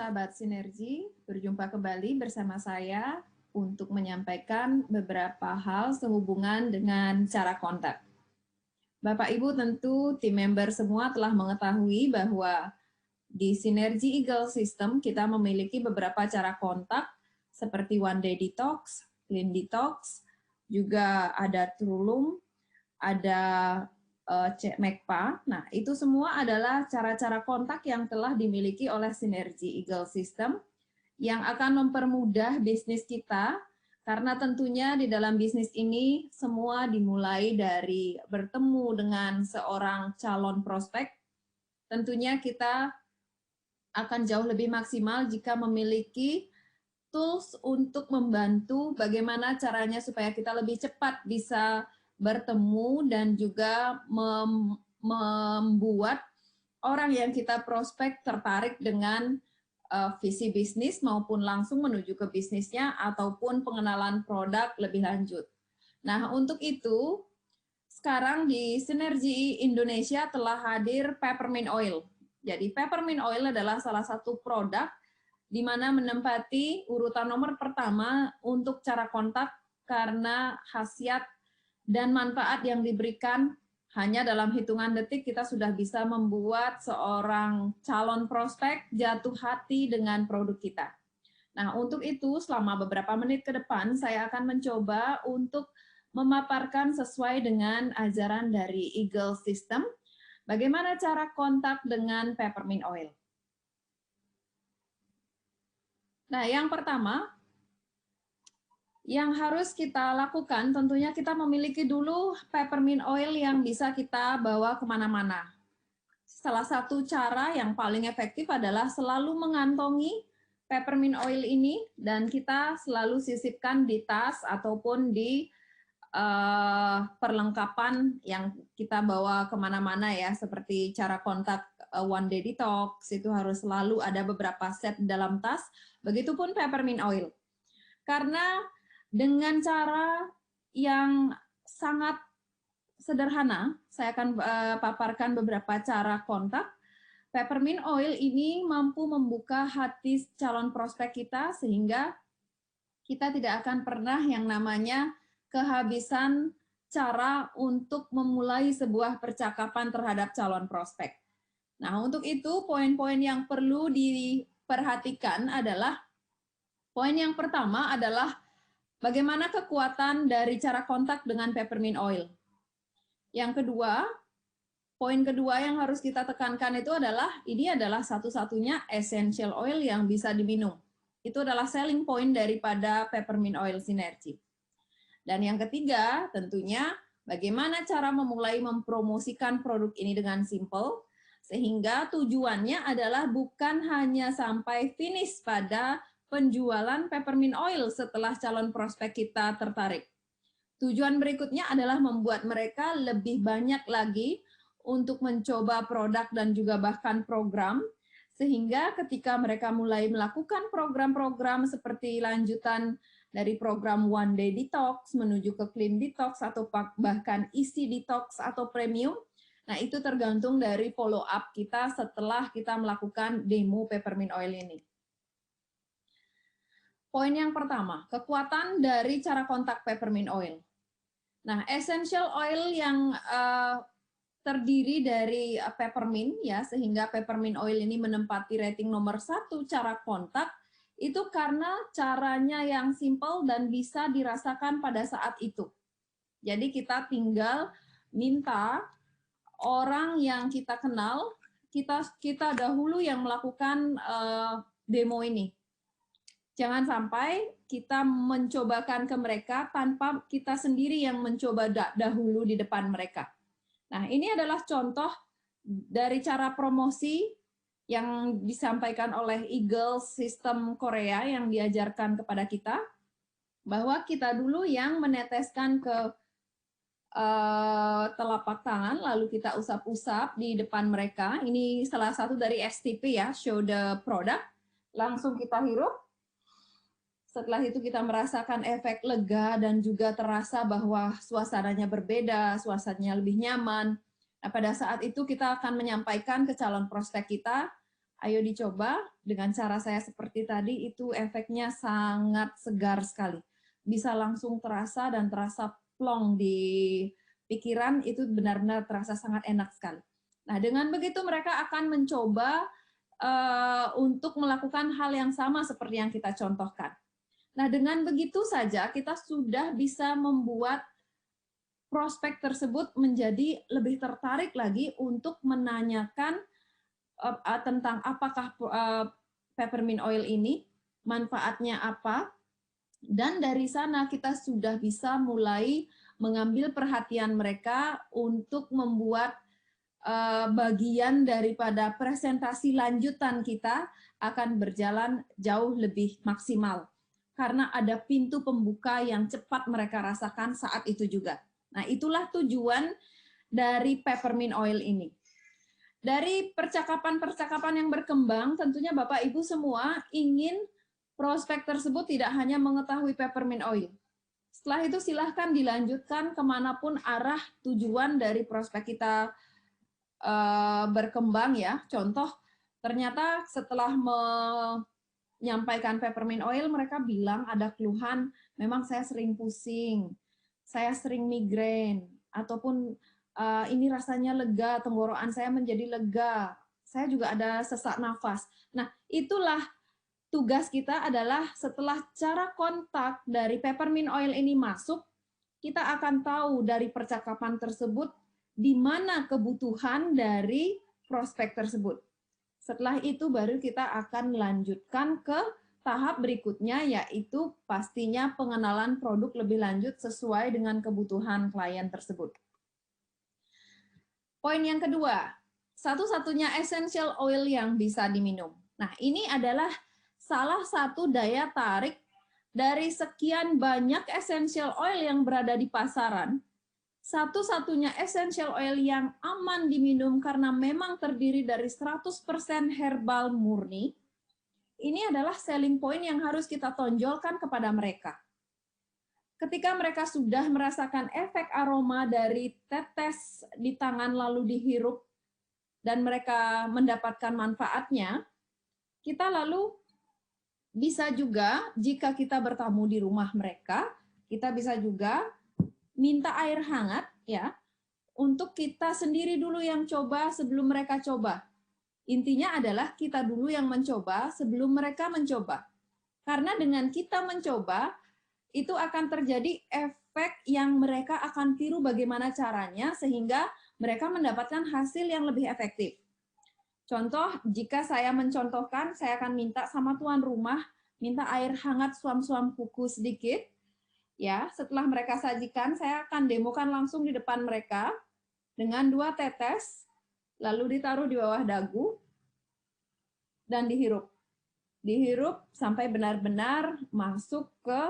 sahabat Sinergi, berjumpa kembali bersama saya untuk menyampaikan beberapa hal sehubungan dengan cara kontak. Bapak Ibu tentu tim member semua telah mengetahui bahwa di Sinergi Eagle System kita memiliki beberapa cara kontak seperti One Day Detox, Clean Detox, juga ada Trulum, ada Cek Mekpa. Nah, itu semua adalah cara-cara kontak yang telah dimiliki oleh Sinergi Eagle System yang akan mempermudah bisnis kita, karena tentunya di dalam bisnis ini semua dimulai dari bertemu dengan seorang calon prospek. Tentunya kita akan jauh lebih maksimal jika memiliki tools untuk membantu bagaimana caranya supaya kita lebih cepat bisa bertemu dan juga membuat orang yang kita prospek tertarik dengan visi bisnis maupun langsung menuju ke bisnisnya ataupun pengenalan produk lebih lanjut. Nah, untuk itu sekarang di Sinergi Indonesia telah hadir Peppermint Oil. Jadi Peppermint Oil adalah salah satu produk di mana menempati urutan nomor pertama untuk cara kontak karena khasiat dan manfaat yang diberikan hanya dalam hitungan detik kita sudah bisa membuat seorang calon prospek jatuh hati dengan produk kita. Nah, untuk itu selama beberapa menit ke depan saya akan mencoba untuk memaparkan sesuai dengan ajaran dari Eagle System bagaimana cara kontak dengan Peppermint Oil. Nah, yang pertama, yang harus kita lakukan tentunya kita memiliki dulu peppermint oil yang bisa kita bawa kemana-mana. Salah satu cara yang paling efektif adalah selalu mengantongi peppermint oil ini dan kita selalu sisipkan di tas ataupun di perlengkapan yang kita bawa kemana-mana ya, seperti cara kontak One Day Detox itu harus selalu ada beberapa set dalam tas, begitupun peppermint oil. Karena dengan cara yang sangat sederhana, saya akan paparkan beberapa cara kontak. Peppermint oil ini mampu membuka hati calon prospek kita sehingga kita tidak akan pernah yang namanya kehabisan cara untuk memulai sebuah percakapan terhadap calon prospek. Nah, untuk itu poin-poin yang perlu diperhatikan adalah poin yang pertama adalah bagaimana kekuatan dari cara kontak dengan peppermint oil. Yang kedua, poin kedua yang harus kita tekankan itu adalah ini adalah satu-satunya essential oil yang bisa diminum. Itu adalah selling point daripada peppermint oil Sinergi. Dan yang ketiga, tentunya bagaimana cara memulai mempromosikan produk ini dengan simple, sehingga tujuannya adalah bukan hanya sampai finish pada penjualan peppermint oil setelah calon prospek kita tertarik. Tujuan berikutnya adalah membuat mereka lebih banyak lagi untuk mencoba produk dan juga bahkan program, sehingga ketika mereka mulai melakukan program-program seperti lanjutan dari program One Day Detox menuju ke Clean Detox atau bahkan Easy Detox atau Premium, nah itu tergantung dari follow up kita setelah kita melakukan demo peppermint oil ini. Poin yang pertama, kekuatan dari cara kontak peppermint oil. Nah, essential oil yang terdiri dari peppermint ya, sehingga peppermint oil ini menempati rating nomor 1 cara kontak, itu karena caranya yang simple dan bisa dirasakan pada saat itu. Jadi kita tinggal minta orang yang kita kenal, kita dahulu yang melakukan demo ini. Jangan sampai kita mencobakan ke mereka tanpa kita sendiri yang mencoba dahulu di depan mereka. Nah, ini adalah contoh dari cara promosi yang disampaikan oleh Eagle System Korea yang diajarkan kepada kita, bahwa kita dulu yang meneteskan ke telapak tangan, lalu kita usap-usap di depan mereka. Ini salah satu dari STP ya, show the product. Langsung kita hirup. Setelah itu kita merasakan efek lega dan juga terasa bahwa suasananya berbeda, suasananya lebih nyaman. Nah, pada saat itu kita akan menyampaikan ke calon prospek kita, Ayo dicoba dengan cara saya seperti tadi, itu efeknya sangat segar sekali. Bisa langsung terasa dan terasa plong di pikiran, itu benar-benar terasa sangat enak sekali. Nah, dengan begitu mereka akan mencoba untuk melakukan hal yang sama seperti yang kita contohkan. Nah, dengan begitu saja kita sudah bisa membuat prospek tersebut menjadi lebih tertarik lagi untuk menanyakan tentang apakah peppermint oil ini, manfaatnya apa, dan dari sana kita sudah bisa mulai mengambil perhatian mereka untuk membuat bagian daripada presentasi lanjutan kita akan berjalan jauh lebih maksimal. Karena ada pintu pembuka yang cepat mereka rasakan saat itu juga. Nah, itulah tujuan dari peppermint oil ini. Dari percakapan-percakapan yang berkembang, tentunya Bapak Ibu semua ingin prospek tersebut tidak hanya mengetahui peppermint oil. Setelah itu silahkan dilanjutkan kemanapun arah tujuan dari prospek kita berkembang ya. Contoh, ternyata setelah menyampaikan peppermint oil, mereka bilang ada keluhan, memang saya sering pusing, saya sering migrain, ataupun ini rasanya lega, tenggorokan saya menjadi lega, saya juga ada sesak nafas. Nah, itulah tugas kita adalah setelah cara kontak dari peppermint oil ini masuk, kita akan tahu dari percakapan tersebut di mana kebutuhan dari prospek tersebut. Setelah itu baru kita akan lanjutkan ke tahap berikutnya, yaitu pastinya pengenalan produk lebih lanjut sesuai dengan kebutuhan klien tersebut. Poin yang kedua, satu-satunya essential oil yang bisa diminum. Nah, ini adalah salah satu daya tarik dari sekian banyak essential oil yang berada di pasaran. Satu-satunya essential oil yang aman diminum karena memang terdiri dari 100% herbal murni, ini adalah selling point yang harus kita tonjolkan kepada mereka. Ketika mereka sudah merasakan efek aroma dari tetes di tangan lalu dihirup dan mereka mendapatkan manfaatnya, kita lalu bisa juga jika kita bertamu di rumah mereka, kita bisa juga minta air hangat ya, untuk kita sendiri dulu yang coba sebelum mereka coba. Intinya adalah kita dulu yang mencoba sebelum mereka mencoba. Karena dengan kita mencoba, itu akan terjadi efek yang mereka akan tiru bagaimana caranya sehingga mereka mendapatkan hasil yang lebih efektif. Contoh, jika saya mencontohkan, saya akan minta sama tuan rumah, minta air hangat suam-suam kuku sedikit. Ya, setelah mereka sajikan, saya akan demokan langsung di depan mereka dengan 2 tetes, lalu ditaruh di bawah dagu dan dihirup. Dihirup sampai benar-benar masuk ke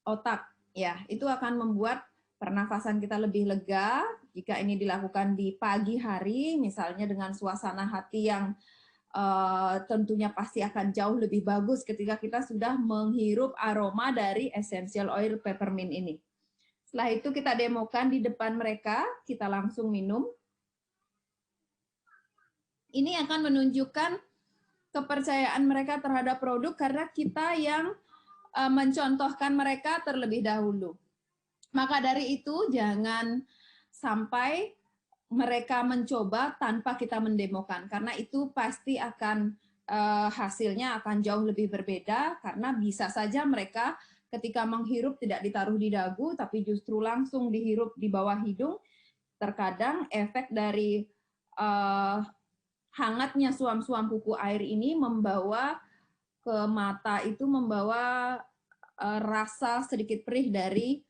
otak. Ya, itu akan membuat pernafasan kita lebih lega. Jika ini dilakukan di pagi hari, misalnya dengan suasana hati yang tentunya pasti akan jauh lebih bagus ketika kita sudah menghirup aroma dari essential oil peppermint ini. Setelah itu kita demokan di depan mereka, kita langsung minum. Ini akan menunjukkan kepercayaan mereka terhadap produk karena kita yang mencontohkan mereka terlebih dahulu. Maka dari itu jangan sampai mereka mencoba tanpa kita mendemokan, karena itu pasti akan hasilnya akan jauh lebih berbeda, karena bisa saja mereka ketika menghirup tidak ditaruh di dagu, tapi justru langsung dihirup di bawah hidung. Terkadang efek dari hangatnya suam-suam kuku air ini membawa ke mata itu, membawa rasa sedikit perih dari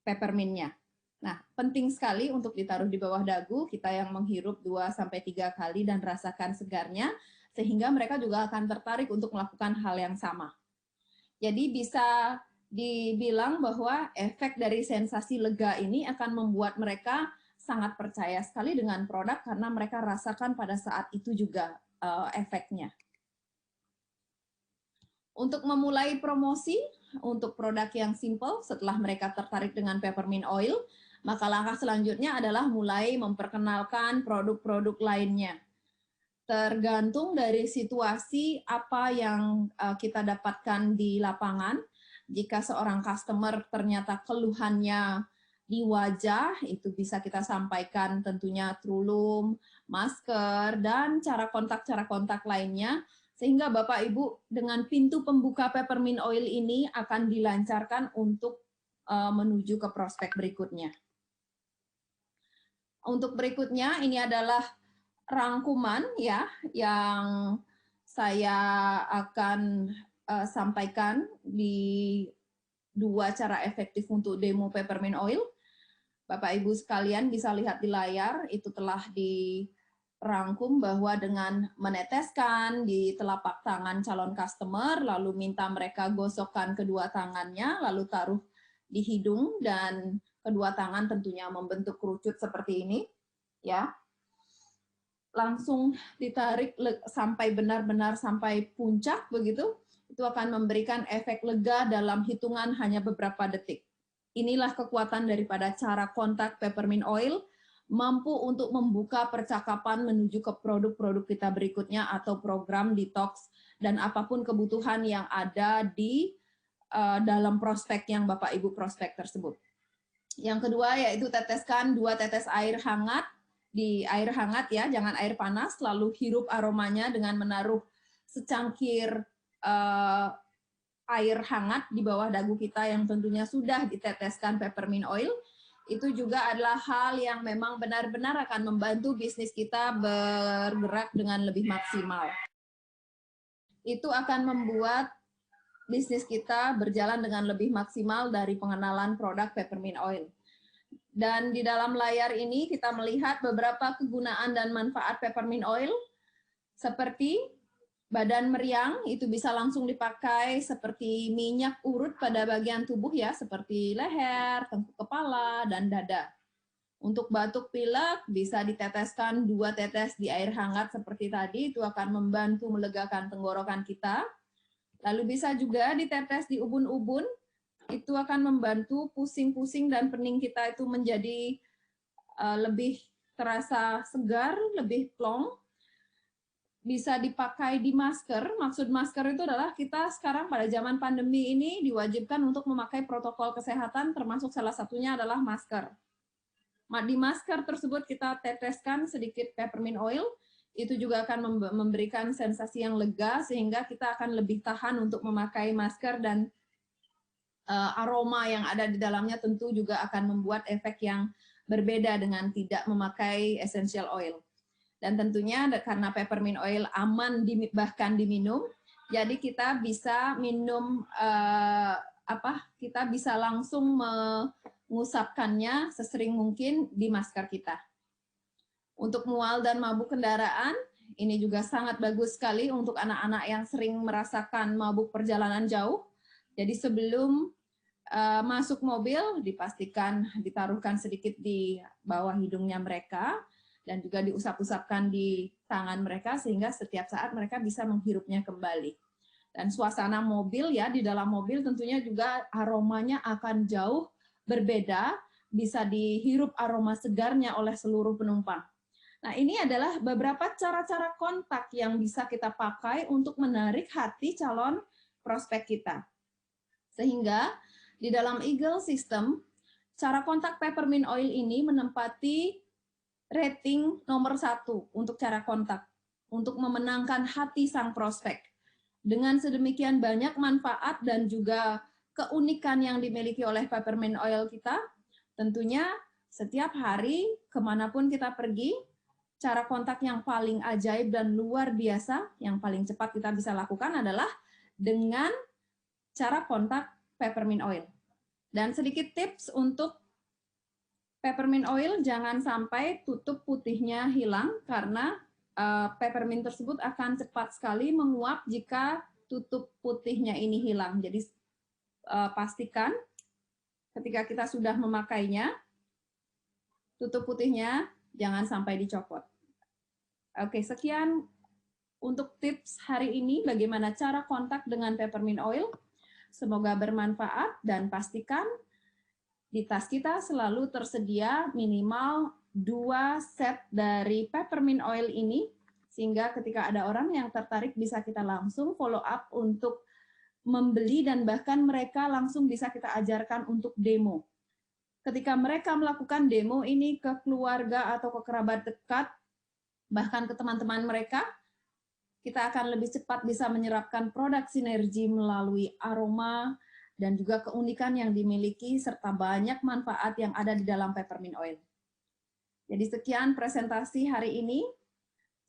peppermintnya. Nah, penting sekali untuk ditaruh di bawah dagu, kita yang menghirup 2-3 kali dan rasakan segarnya, sehingga mereka juga akan tertarik untuk melakukan hal yang sama. Jadi bisa dibilang bahwa efek dari sensasi lega ini akan membuat mereka sangat percaya sekali dengan produk karena mereka rasakan pada saat itu juga efeknya. Untuk memulai promosi untuk produk yang simple setelah mereka tertarik dengan peppermint oil, maka langkah selanjutnya adalah mulai memperkenalkan produk-produk lainnya. tergantung dari situasi apa yang kita dapatkan di lapangan. Jika seorang customer ternyata keluhannya di wajah, itu bisa kita sampaikan tentunya TrueLoom, masker, dan cara kontak lainnya, sehingga Bapak Ibu dengan pintu pembuka peppermint oil ini akan dilancarkan untuk menuju ke prospek berikutnya. Untuk berikutnya ini adalah rangkuman ya yang saya akan sampaikan di 2 cara efektif untuk demo peppermint oil. Bapak Ibu sekalian bisa lihat di layar, itu telah dirangkum bahwa dengan meneteskan di telapak tangan calon customer, lalu minta mereka gosokkan kedua tangannya, lalu taruh di hidung, dan kedua tangan tentunya membentuk kerucut seperti ini, ya. Langsung ditarik sampai benar-benar sampai puncak begitu, itu akan memberikan efek lega dalam hitungan hanya beberapa detik. Inilah kekuatan daripada cara kontak peppermint oil, mampu untuk membuka percakapan menuju ke produk-produk kita berikutnya atau program detox dan apapun kebutuhan yang ada di dalam prospek yang Bapak Ibu prospek tersebut. Yang kedua yaitu teteskan 2 tetes air hangat di air hangat ya, jangan air panas, lalu hirup aromanya dengan menaruh secangkir air hangat di bawah dagu kita yang tentunya sudah diteteskan peppermint oil. Itu juga adalah hal yang memang benar-benar akan membantu bisnis kita bergerak dengan lebih maksimal. Itu akan membuat bisnis kita berjalan dengan lebih maksimal dari pengenalan produk peppermint oil. Dan di dalam layar ini kita melihat beberapa kegunaan dan manfaat peppermint oil, seperti badan meriang, itu bisa langsung dipakai seperti minyak urut pada bagian tubuh ya, seperti leher, tengkuk kepala, dan dada. Untuk batuk pilek bisa diteteskan 2 tetes di air hangat seperti tadi, itu akan membantu melegakan tenggorokan kita. Lalu bisa juga ditetes di ubun-ubun, itu akan membantu pusing-pusing dan pening kita itu menjadi lebih terasa segar, lebih plong. Bisa dipakai di masker, maksud masker itu adalah kita sekarang pada zaman pandemi ini diwajibkan untuk memakai protokol kesehatan, termasuk salah satunya adalah masker. Di masker tersebut kita teteskan sedikit peppermint oil, itu juga akan memberikan sensasi yang lega sehingga kita akan lebih tahan untuk memakai masker, dan aroma yang ada di dalamnya tentu juga akan membuat efek yang berbeda dengan tidak memakai essential oil. Dan tentunya karena peppermint oil aman bahkan diminum, jadi kita bisa minum kita bisa langsung mengusapkannya sesering mungkin di masker kita. Untuk mual dan mabuk kendaraan, ini juga sangat bagus sekali untuk anak-anak yang sering merasakan mabuk perjalanan jauh. Jadi sebelum masuk mobil, dipastikan ditaruhkan sedikit di bawah hidungnya mereka, dan juga diusap-usapkan di tangan mereka, sehingga setiap saat mereka bisa menghirupnya kembali. Dan suasana mobil ya, di dalam mobil tentunya juga aromanya akan jauh berbeda, bisa dihirup aroma segarnya oleh seluruh penumpang. Nah, ini adalah beberapa cara-cara kontak yang bisa kita pakai untuk menarik hati calon prospek kita. Sehingga di dalam Eagle System, cara kontak peppermint oil ini menempati rating nomor 1 untuk cara kontak, untuk memenangkan hati sang prospek. Dengan sedemikian banyak manfaat dan juga keunikan yang dimiliki oleh peppermint oil kita, tentunya setiap hari kemanapun kita pergi, cara kontak yang paling ajaib dan luar biasa, yang paling cepat kita bisa lakukan adalah dengan cara kontak peppermint oil. Dan sedikit tips untuk peppermint oil, jangan sampai tutup putihnya hilang, karena peppermint tersebut akan cepat sekali menguap jika tutup putihnya ini hilang. Jadi pastikan ketika kita sudah memakainya, tutup putihnya jangan sampai dicopot. Oke, sekian untuk tips hari ini bagaimana cara kontak dengan peppermint oil. Semoga bermanfaat, dan pastikan di tas kita selalu tersedia minimal 2 set dari peppermint oil ini, Sehingga ketika ada orang yang tertarik bisa kita langsung follow up untuk membeli dan bahkan mereka langsung bisa kita ajarkan untuk demo. Ketika mereka melakukan demo ini ke keluarga atau ke kerabat dekat, bahkan ke teman-teman mereka, kita akan lebih cepat bisa menyerapkan produk sinergi melalui aroma dan juga keunikan yang dimiliki serta banyak manfaat yang ada di dalam peppermint oil. Jadi sekian presentasi hari ini.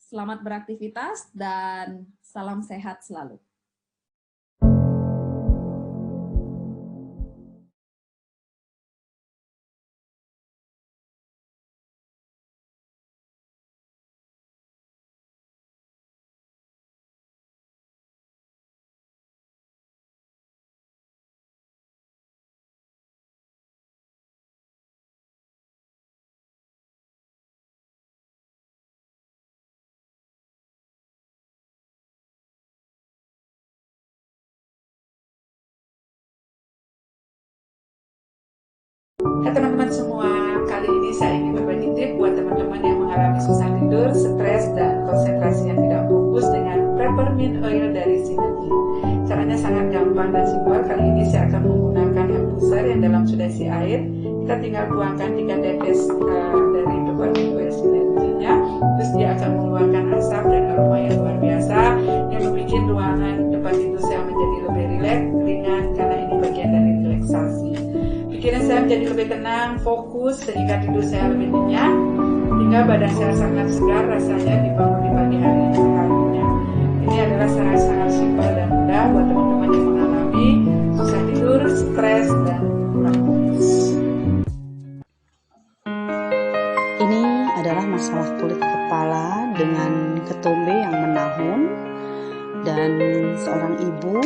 Selamat beraktivitas dan salam sehat selalu. Hai teman-teman semua, kali ini saya ingin berbagi tip buat teman-teman yang mengalami susah tidur, stres, dan konsentrasi yang tidak fokus dengan peppermint oil dari Synergy. Caranya sangat gampang dan simpel. Kali ini saya akan menggunakan infuser yang dalam sudah isi air. Kita tinggal tuangkan 3 tetes dari peppermint oil Synergy-nya, terus dia akan mengeluarkan asap dan aroma yang luar biasa yang membuat ruangan tempat tidur saya menjadi lebih rileks, ringan, karena ini bagian dari relaksasi. Pikiran saya menjadi lebih tenang, fokus, sehingga tidur saya lebih nyenyak, hingga badan saya sangat segar rasanya dibangun di pagi hari yang harinya. Ini adalah sangat-sangat simpel dan mudah buat teman-teman yang mengalami susah tidur, stres, dan kurang fokus. Ini adalah masalah kulit kepala dengan ketombe yang menahun, dan seorang ibu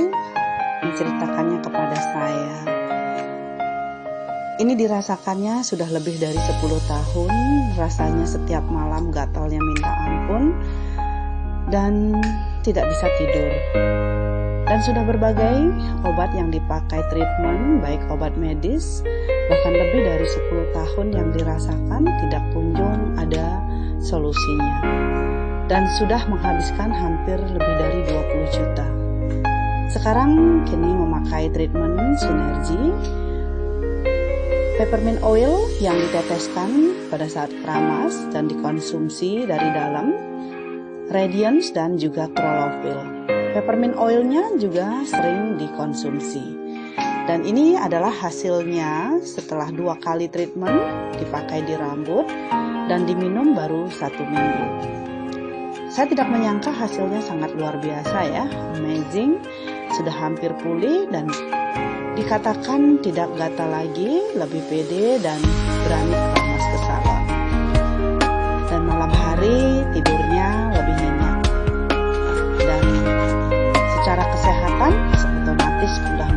menceritakannya kepada saya. Ini dirasakannya sudah lebih dari 10 tahun, rasanya setiap malam gatalnya minta ampun, dan tidak bisa tidur. Dan sudah berbagai obat yang dipakai treatment, baik obat medis, bahkan lebih dari 10 tahun yang dirasakan tidak kunjung ada solusinya. Dan sudah menghabiskan hampir lebih dari 20 juta. Sekarang kini memakai treatment Synergy, peppermint oil yang diteteskan pada saat keramas dan dikonsumsi dari dalam, radiance dan juga chlorophyll. Peppermint oilnya juga sering dikonsumsi. Dan ini adalah hasilnya setelah 2 kali treatment, dipakai di rambut dan diminum baru 1 minggu. Saya tidak menyangka hasilnya sangat luar biasa ya, amazing, sudah hampir pulih dan dikatakan tidak gatal lagi, lebih pede dan berani keramas ke salon. Dan malam hari tidurnya lebih nyenyak. Dan secara kesehatan otomatis sudah